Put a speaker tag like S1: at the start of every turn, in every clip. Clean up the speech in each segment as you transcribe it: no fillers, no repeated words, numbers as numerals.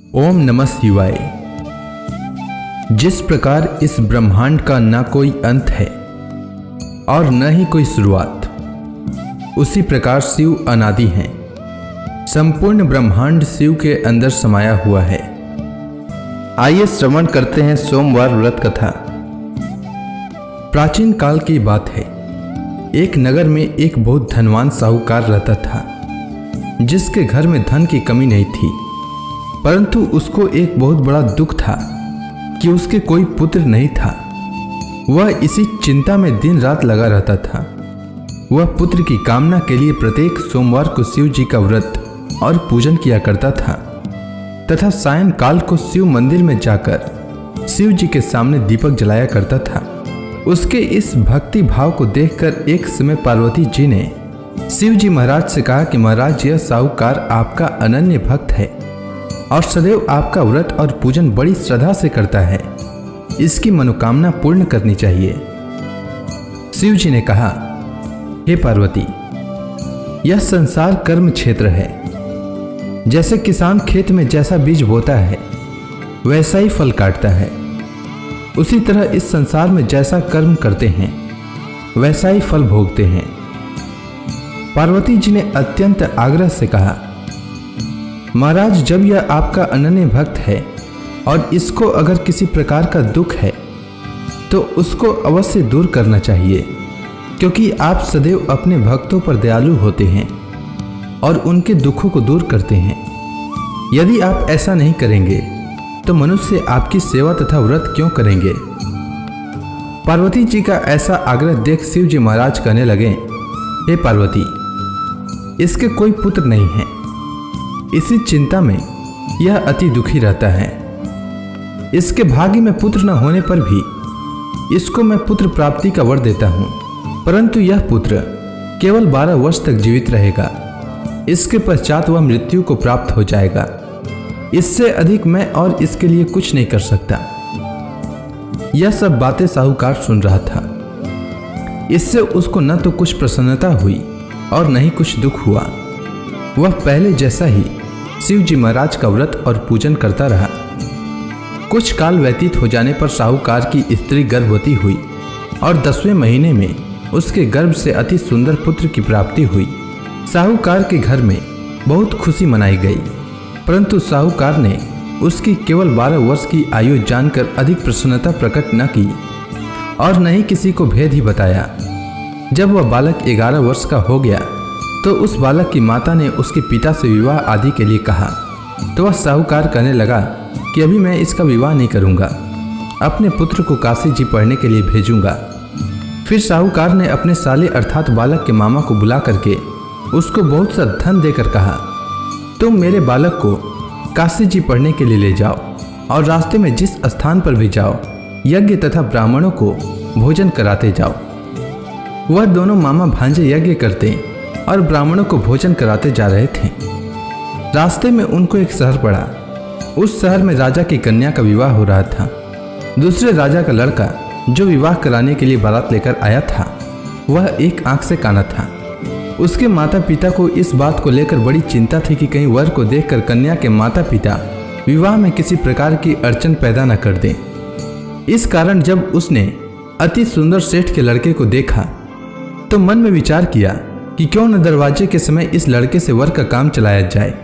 S1: ओम नमः शिवाय। जिस प्रकार इस ब्रह्मांड का न कोई अंत है और न ही कोई शुरुआत, उसी प्रकार शिव अनादि हैं। संपूर्ण ब्रह्मांड शिव के अंदर समाया हुआ है। आइए श्रवण करते हैं सोमवार व्रत कथा। प्राचीन काल की बात है। एक नगर में एक बहुत धनवान साहूकार रहता था, जिसके घर में धन की कमी नहीं थी, परंतु उसको एक बहुत बड़ा दुख था कि उसके कोई पुत्र नहीं था। वह इसी चिंता में दिन रात लगा रहता था। वह पुत्र की कामना के लिए प्रत्येक सोमवार को शिव जी का व्रत और पूजन किया करता था तथा सायंकाल को शिव मंदिर में जाकर शिव जी के सामने दीपक जलाया करता था। उसके इस भक्ति भाव को देखकर एक समय पार्वती जी ने शिव जी महाराज से कहा कि महाराज, यह साहूकार आपका अनन्य भक्त है और सदैव आपका व्रत और पूजन बड़ी श्रद्धा से करता है। इसकी मनोकामना पूर्ण करनी चाहिए। शिव जी ने कहा, हे पार्वती, यह संसार कर्म क्षेत्र है। जैसे किसान खेत में जैसा बीज बोता है वैसा ही फल काटता है, उसी तरह इस संसार में जैसा कर्म करते हैं वैसा ही फल भोगते हैं। पार्वती जी ने अत्यंत आग्रह से कहा, महाराज, जब यह आपका अनन्य भक्त है और इसको अगर किसी प्रकार का दुख है तो उसको अवश्य दूर करना चाहिए, क्योंकि आप सदैव अपने भक्तों पर दयालु होते हैं और उनके दुखों को दूर करते हैं। यदि आप ऐसा नहीं करेंगे तो मनुष्य आपकी सेवा तथा व्रत क्यों करेंगे। पार्वती जी का ऐसा आग्रह देख शिव जी महाराज कहने लगे, हे पार्वती, इसके कोई पुत्र नहीं है। इसी चिंता में यह अति दुखी रहता है। इसके भाग्य में पुत्र न होने पर भी इसको मैं पुत्र प्राप्ति का वर देता हूँ, परंतु यह पुत्र केवल 12 वर्ष तक जीवित रहेगा। इसके पश्चात वह मृत्यु को प्राप्त हो जाएगा। इससे अधिक मैं और इसके लिए कुछ नहीं कर सकता। यह सब बातें साहूकार सुन रहा था। इससे उसको न तो कुछ प्रसन्नता हुई और न ही कुछ दुख हुआ। वह पहले जैसा ही शिव जी महाराज का व्रत और पूजन करता रहा। कुछ काल व्यतीत हो जाने पर साहूकार की स्त्री गर्भवती हुई और 10वें महीने में उसके गर्भ से अति सुंदर पुत्र की प्राप्ति हुई। साहूकार के घर में बहुत खुशी मनाई गई, परंतु साहूकार ने उसकी केवल 12 वर्ष की आयु जानकर अधिक प्रसन्नता प्रकट न की और न ही किसी को भेद ही बताया। जब वह बालक 11 वर्ष का हो गया तो उस बालक की माता ने उसके पिता से विवाह आदि के लिए कहा, तो वह साहूकार कहने लगा कि अभी मैं इसका विवाह नहीं करूंगा, अपने पुत्र को काशी जी पढ़ने के लिए भेजूंगा। फिर साहूकार ने अपने साले अर्थात बालक के मामा को बुला करके उसको बहुत सा धन देकर कहा, तुम मेरे बालक को काशी जी पढ़ने के लिए ले जाओ और रास्ते में जिस स्थान पर भी जाओ यज्ञ तथा ब्राह्मणों को भोजन कराते जाओ। वह दोनों मामा भांजे यज्ञ करते और ब्राह्मणों को भोजन कराते जा रहे थे। रास्ते में उनको एक शहर पड़ा। उस शहर में राजा की कन्या का विवाह हो रहा था। दूसरे राजा का लड़का जो विवाह कराने के लिए बारात लेकर आया था, वह एक आंख से काना था। उसके माता पिता को इस बात को लेकर बड़ी चिंता थी कि कहीं वर को देखकर कन्या के माता पिता विवाह में किसी प्रकार की अड़चन पैदा न कर दें। इस कारण जब उसने अति सुंदर सेठ के लड़के को देखा तो मन में विचार किया कि क्यों न दरवाजे के समय इस लड़के से वर का काम चलाया जाए।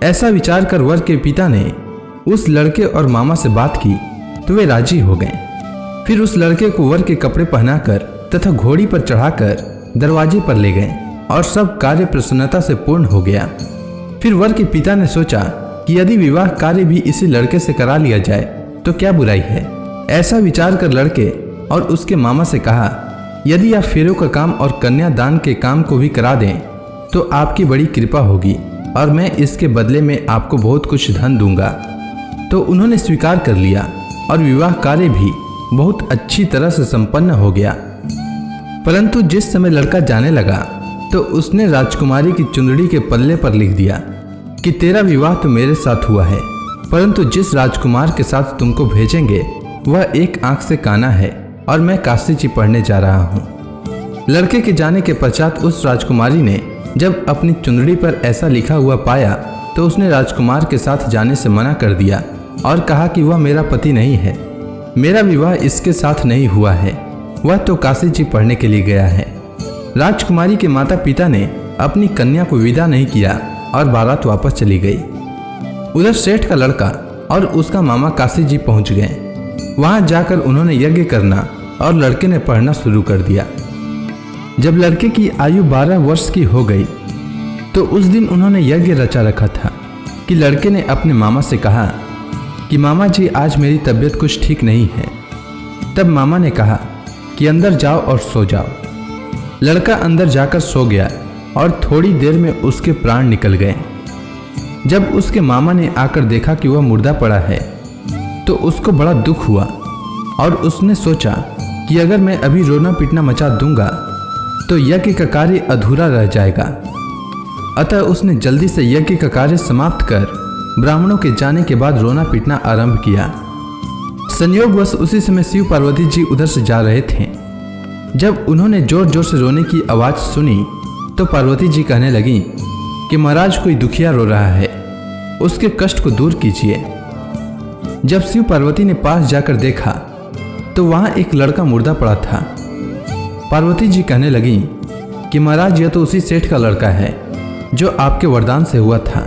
S1: ऐसा विचार कर वर के पिता ने उस लड़के और मामा से बात की तो वे राजी हो गए। फिर उस लड़के को वर के कपड़े पहनाकर तथा घोड़ी पर चढ़ाकर दरवाजे पर ले गए और सब कार्य प्रसन्नता से पूर्ण हो गया। फिर वर के पिता ने सोचा कि यदि विवाह कार्य भी इसी लड़के से करा लिया जाए तो क्या बुराई है। ऐसा विचार कर लड़के और उसके मामा से कहा, यदि आप फेरों का काम और कन्यादान के काम को भी करा दें तो आपकी बड़ी कृपा होगी और मैं इसके बदले में आपको बहुत कुछ धन दूंगा। तो उन्होंने स्वीकार कर लिया और विवाह कार्य भी बहुत अच्छी तरह से संपन्न हो गया। परंतु जिस समय लड़का जाने लगा तो उसने राजकुमारी की चुंदड़ी के पल्ले पर लिख दिया कि तेरा विवाह तो मेरे साथ हुआ है, परंतु जिस राजकुमार के साथ तुमको भेजेंगे वह एक आंख से काना है और मैं काशी जी पढ़ने जा रहा हूँ। लड़के के जाने के पश्चात उस राजकुमारी ने जब अपनी चुंदड़ी पर ऐसा लिखा हुआ पाया तो उसने राजकुमार के साथ जाने से मना कर दिया और कहा कि वह मेरा पति नहीं है, मेरा विवाह इसके साथ नहीं हुआ है, वह तो काशी जी पढ़ने के लिए गया है। राजकुमारी के माता पिता ने अपनी कन्या को विदा नहीं किया और बारात वापस चली गई। उधर सेठ का लड़का और उसका मामा काशी जी पहुंच गए। वहां जाकर उन्होंने यज्ञ करना और लड़के ने पढ़ना शुरू कर दिया। जब लड़के की आयु 12 वर्ष की हो गई तो उस दिन उन्होंने यज्ञ रचा रखा था कि लड़के ने अपने मामा से कहा कि मामा जी आज मेरी तबीयत कुछ ठीक नहीं है। तब मामा ने कहा कि अंदर जाओ और सो जाओ। लड़का अंदर जाकर सो गया और थोड़ी देर में उसके प्राण निकल गए। जब उसके मामा ने आकर देखा कि वह मुर्दा पड़ा है तो उसको बड़ा दुख हुआ और उसने सोचा कि अगर मैं अभी रोना पीटना मचा दूंगा तो यज्ञ का कार्य अधूरा रह जाएगा। अतः उसने जल्दी से यज्ञ का कार्य समाप्त कर ब्राह्मणों के जाने के बाद रोना पीटना आरंभ किया। संयोगवश उसी समय शिव पार्वती जी उधर से जा रहे थे। जब उन्होंने जोर जोर से रोने की आवाज़ सुनी तो पार्वती जी कहने लगी कि महाराज कोई दुखिया रो रहा है, उसके कष्ट को दूर कीजिए। जब शिव पार्वती ने पास जाकर देखा तो वहां एक लड़का मुर्दा पड़ा था। पार्वती जी कहने लगी कि महाराज यह तो उसी सेठ का लड़का है जो आपके वरदान से हुआ था।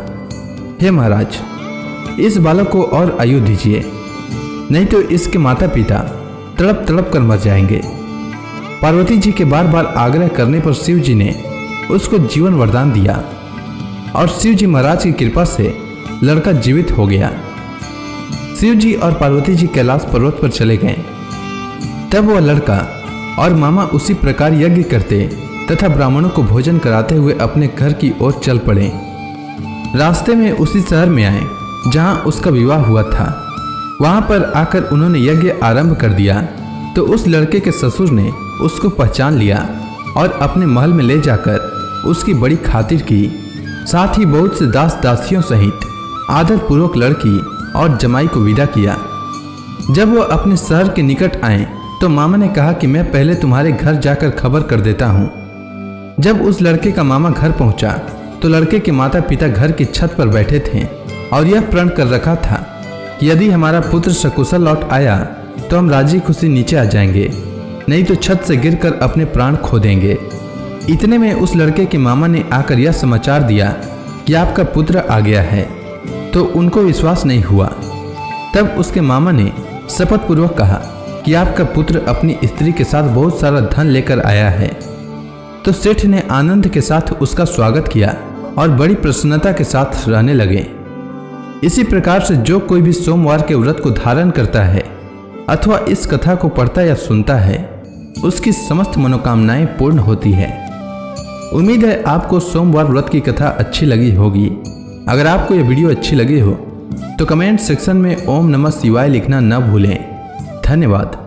S1: हे महाराज, इस बालक को और आयु दीजिए, नहीं तो इसके माता पिता तड़प तड़प कर मर जाएंगे। पार्वती जी के बार बार आग्रह करने पर शिव जी ने उसको जीवन वरदान दिया और शिव जी महाराज की कृपा से लड़का जीवित हो गया। शिव जी और पार्वती जी कैलाश पर्वत पर चले गए। तब वह लड़का और मामा उसी प्रकार यज्ञ करते तथा ब्राह्मणों को भोजन कराते हुए अपने घर की ओर चल पड़े। रास्ते में उसी शहर में आए जहां उसका विवाह हुआ था। वहां पर आकर उन्होंने यज्ञ आरंभ कर दिया तो उस लड़के के ससुर ने उसको पहचान लिया और अपने महल में ले जाकर उसकी बड़ी खातिर की। साथ ही बहुत से दास दासियों सहित आदर पूर्वक लड़की और जमाई को विदा किया। जब वह अपने शहर के निकट आए तो मामा ने कहा कि मैं पहले तुम्हारे घर जाकर खबर कर देता हूँ। जब उस लड़के का मामा घर पहुंचा तो लड़के के माता पिता घर की छत पर बैठे थे और यह प्रण कर रखा था कि यदि हमारा पुत्र सकुशल लौट आया तो हम राजी खुशी नीचे आ जाएंगे, नहीं तो छत से गिरकर अपने प्राण खो देंगे। इतने में उस लड़के के मामा ने आकर यह समाचार दिया कि आपका पुत्र आ गया है, तो उनको विश्वास नहीं हुआ। तब उसके मामा ने शपथ पूर्वक कहा कि आपका पुत्र अपनी स्त्री के साथ बहुत सारा धन लेकर आया है। तो सेठ ने आनंद के साथ उसका स्वागत किया और बड़ी प्रसन्नता के साथ रहने लगे। इसी प्रकार से जो कोई भी सोमवार के व्रत को धारण करता है अथवा इस कथा को पढ़ता या सुनता है उसकी समस्त मनोकामनाएं पूर्ण होती है। उम्मीद है आपको सोमवार व्रत की कथा अच्छी लगी होगी। अगर आपको यह वीडियो अच्छी लगी हो तो कमेंट सेक्शन में ओम नमः शिवाय लिखना न भूलें। धन्यवाद।